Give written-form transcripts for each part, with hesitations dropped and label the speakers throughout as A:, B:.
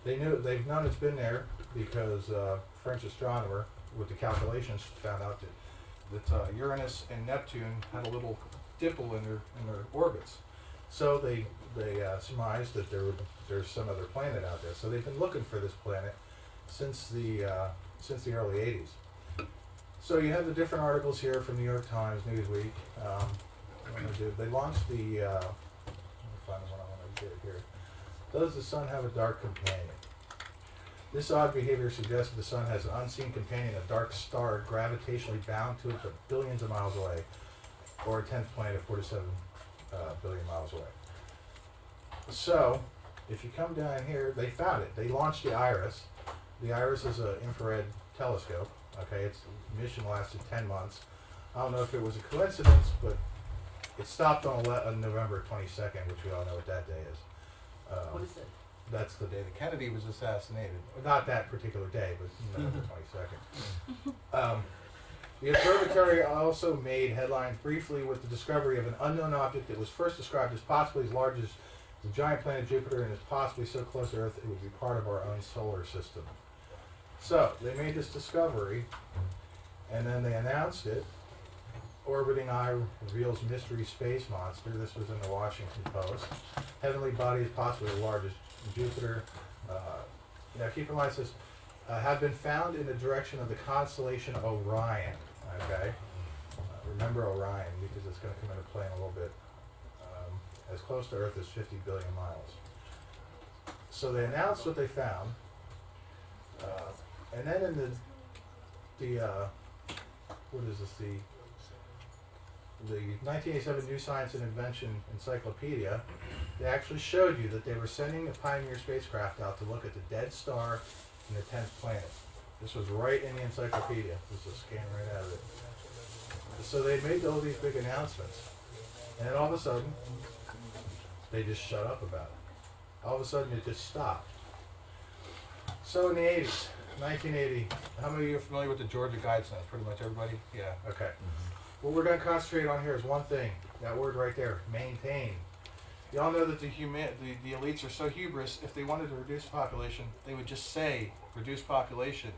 A: They've known it's been there because French astronomer with the calculations found out that Uranus and Neptune had a little dimple in their orbits. So they surmised that there's some other planet out there. So they've been looking for this planet since the early 80s. So you have the different articles here from New York Times, Newsweek. They launched the. Let me find the one I want to get here. Does the sun have a dark companion? This odd behavior suggests that the sun has an unseen companion, a dark star gravitationally bound to it but billions of miles away, or a 10th planet 47 billion miles away. So, if you come down here, they found it. They launched the IRIS. The IRIS is an infrared telescope. Okay, its mission lasted 10 months. I don't know if it was a coincidence, but it stopped on November 22nd, which we all know what that day is.
B: What is it?
A: That's the day that Kennedy was assassinated. Not that particular day, but November 22nd. The observatory also made headlines briefly with the discovery of an unknown object that was first described as possibly as large as the giant planet Jupiter and is possibly so close to Earth it would be part of our own solar system. So, they made this discovery, and then they announced it. Orbiting eye reveals mystery space monster. This was in the Washington Post. Heavenly body is possibly as large as Jupiter. Now keep in mind, it says, have been found in the direction of the constellation Orion. Okay? Remember Orion, because it's going to come into play in a little bit. As close to Earth as 50 billion miles. So they announced what they found. And then in what is this, the 1987 New Science and Invention Encyclopedia, they actually showed you that they were sending the Pioneer spacecraft out to look at the dead star and the 10th planet. This was right in the encyclopedia. This is a scan right out of it. So they made all these big announcements. And then all of a sudden, they just shut up about it. All of a sudden, it just stopped. So in the 80s, 1980, how many of you are familiar with the Georgia guidestones? Pretty much everybody? Yeah, okay. What we're going to concentrate on here is one thing, that word right there, maintain. You all know that the elites are so hubris, if they wanted to reduce population, they would just say, reduce population.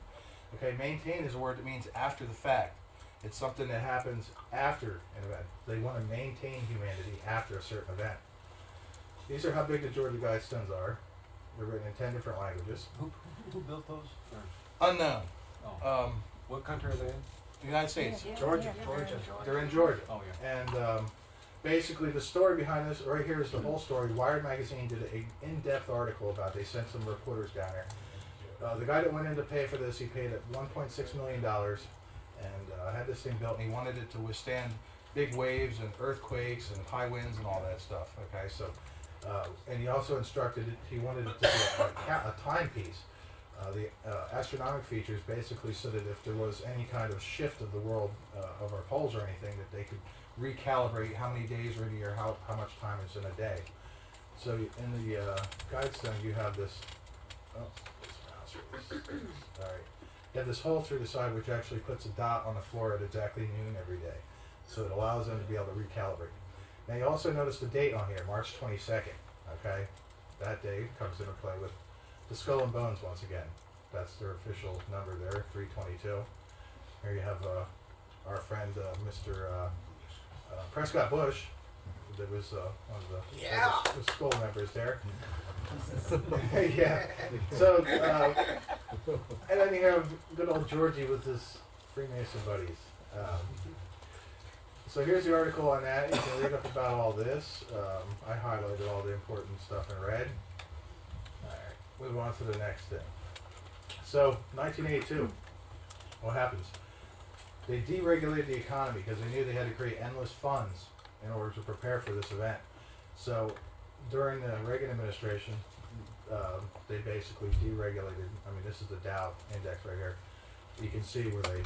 A: Okay, maintain is a word that means after the fact. It's something that happens after an event. They want to maintain humanity after a certain event. These are how big the Georgia guidestones are. They're written in 10 different languages.
C: Who built those?
A: Unknown.
C: Oh. What country are they in?
A: The United States.
C: Georgia.
A: They're in Georgia.
C: Oh, yeah.
A: And basically the story behind this, right here is the whole story. Wired magazine did an in-depth article about it. They sent some reporters down there. The guy that went in to pay for this, he paid $1.6 million and had this thing built, and he wanted it to withstand big waves and earthquakes and high winds and all that stuff. Okay, so and he also instructed it, he wanted it to be a timepiece. The astronomic features basically so that if there was any kind of shift of the world of our poles or anything, that they could recalibrate how many days are in a year, how much time is in a day. So in the guidestone you have this, alright, you have this hole through the side which actually puts a dot on the floor at exactly noon every day. So it allows them to be able to recalibrate. Now you also notice the date on here, March 22nd, okay? That day comes into play with the skull and bones once again. That's their official number there, 322. Here you have our friend Mr. Prescott Bush, that was one of the skull members there. Yeah. So, and then you have good old Georgie with his Freemason buddies. So here's the article on that. You can read up about all this. I highlighted all the important stuff in red. Move on to the next thing. So, 1982, what happens? They deregulated the economy because they knew they had to create endless funds in order to prepare for this event. So, during the Reagan administration, they basically deregulated. I mean, this is the Dow index right here. You can see where they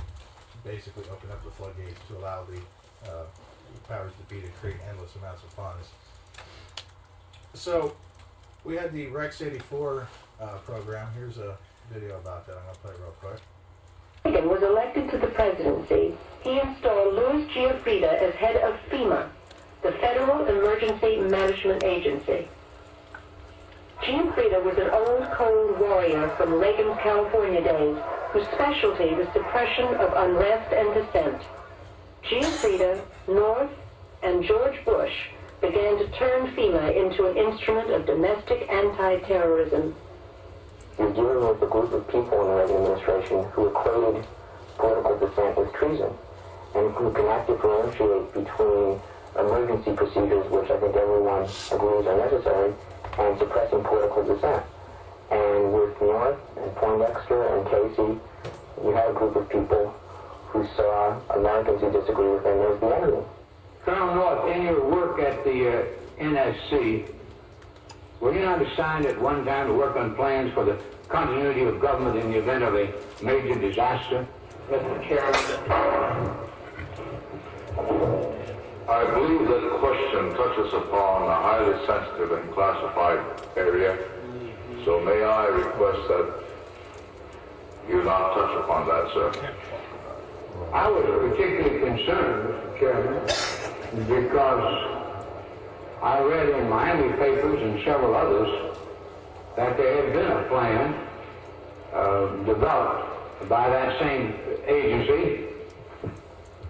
A: basically opened up the floodgates to allow the powers that be to create endless amounts of funds. So, we had the Rex 84 program. Here's a video about that. I'm going to play real quick.
D: Reagan was elected to the presidency. He installed Louis Giuffrida as head of FEMA, the Federal Emergency Management Agency. Giuffrida was an old Cold War warrior from Reagan's California days, whose specialty was suppression of unrest and dissent. Giuffrida, North, and George Bush began to turn FEMA into an instrument of domestic anti-terrorism.
B: You're dealing with a group of people in the Reagan administration who equated political dissent with treason, and who can differentiate between emergency procedures, which I think everyone agrees are necessary, and suppressing political dissent. And with North and Poindexter and Casey, you had a group of people who saw Americans who disagree with them as the enemy.
E: Colonel North, in your work at the NSC, were you not assigned at one time to work on plans for the continuity of government in the event of a major disaster? Mr. Chairman.
F: I believe that question touches upon a highly sensitive and classified area, so may I request that you not touch upon that, sir?
E: I was particularly concerned, Mr. Chairman, because I read in Miami papers and several others that there had been a plan developed by that same agency,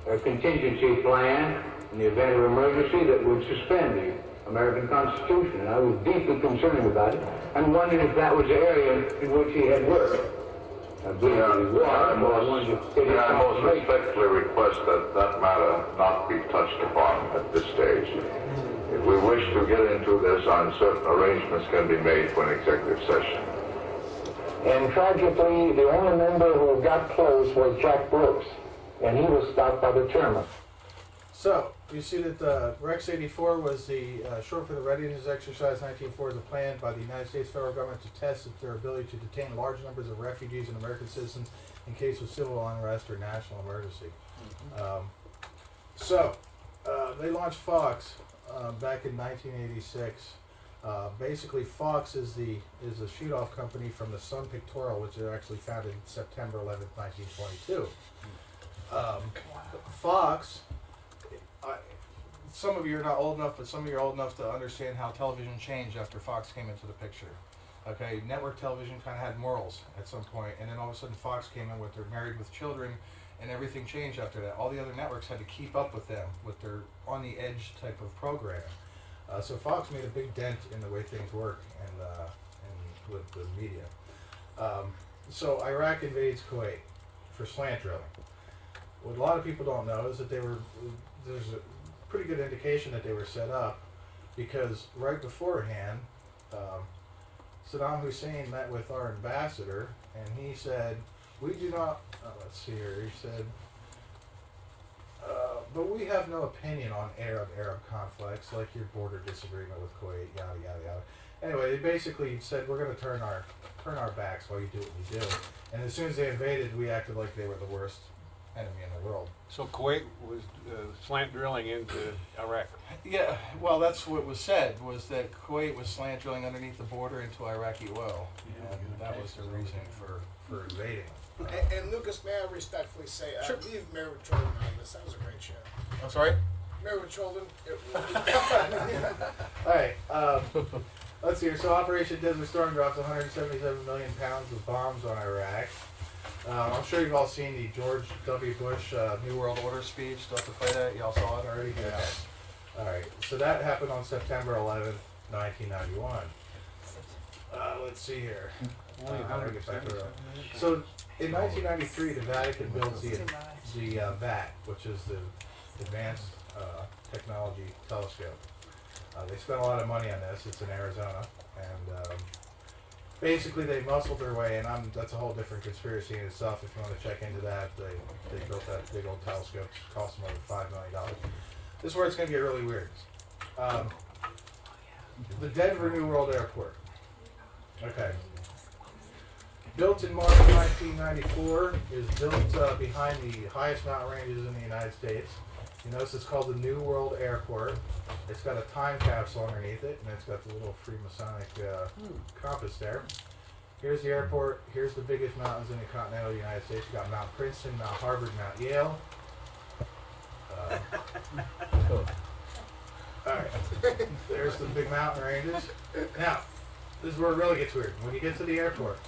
E: a contingency plan in the event of emergency that would suspend the American Constitution. And I was deeply concerned about it and wondered if that was the area in which he had worked. I believe he was,
F: I most respectfully request that that matter not be touched upon at this stage. If we wish to get into this, certain arrangements can be made for an executive session.
E: And tragically, the only member who got close was Jack Brooks, and he was stopped by the chairman.
A: So, you see that Rex 84 was the short for the Readiness Exercise 1904 is a plan by the United States federal government to test their ability to detain large numbers of refugees and American citizens in case of civil unrest or national emergency. They launched Fox back in 1986. Basically, Fox is a shoot-off company from the Sun Pictorial, which is actually founded September 11th, 1922. Fox. Some of you are not old enough, but some of you are old enough to understand how television changed after Fox came into the picture. Okay, network television kind of had morals at some point, and then all of a sudden Fox came in with their Married with Children, and everything changed after that. All the other networks had to keep up with them with their on-the-edge type of program. So Fox made a big dent in the way things work and with the media. So Iraq invades Kuwait for slant drilling. What a lot of people don't know is that there's a pretty good indication that they were set up, because right beforehand, Saddam Hussein met with our ambassador, and he said, we do not, let's see here, he said, but we have no opinion on Arab conflicts, like your border disagreement with Kuwait, yada, yada, yada. Anyway, they basically said, we're going to turn our backs while you do what you do. And as soon as they invaded, we acted like they were the worst enemy in the world.
C: So Kuwait was slant drilling into Iraq.
A: Yeah, well, that's what was said, was that Kuwait was slant drilling underneath the border into Iraqi oil. And that was their reasoning for invading.
G: And Lucas, may I respectfully say,
A: Sure.
G: leave Married with Children on this. That was a great show.
A: I'm sorry?
G: Married with Children, it
A: All right, let's see here. So Operation Desert Storm drops 177 million pounds of bombs on Iraq. I'm sure you've all seen the George W. Bush New World Order speech. Still have to play that? Y'all saw it already? Yeah. All right. So that happened on September 11th, 1991. Let's see here. How do I get back to that? So in 1993, the Vatican built the VAT, which is the Advanced Technology Telescope. They spent a lot of money on this. It's in Arizona, and basically they muscled their way, and that's a whole different conspiracy in itself. If you want to check into that, they built that big old telescope. It cost them over $5 million. This is where it's going to get really weird. The Denver New World Airport. Okay. Built in March 1994, is built behind the highest mountain ranges in the United States. You notice it's called the New World Airport. It's got a time capsule underneath it, and it's got the little Freemasonic compass there. Here's the airport. Here's the biggest mountains in the continental United States. You've got Mount Princeton, Mount Harvard, Mount Yale. Alright, there's the big mountain ranges. Now, this is where it really gets weird. When you get to the airport,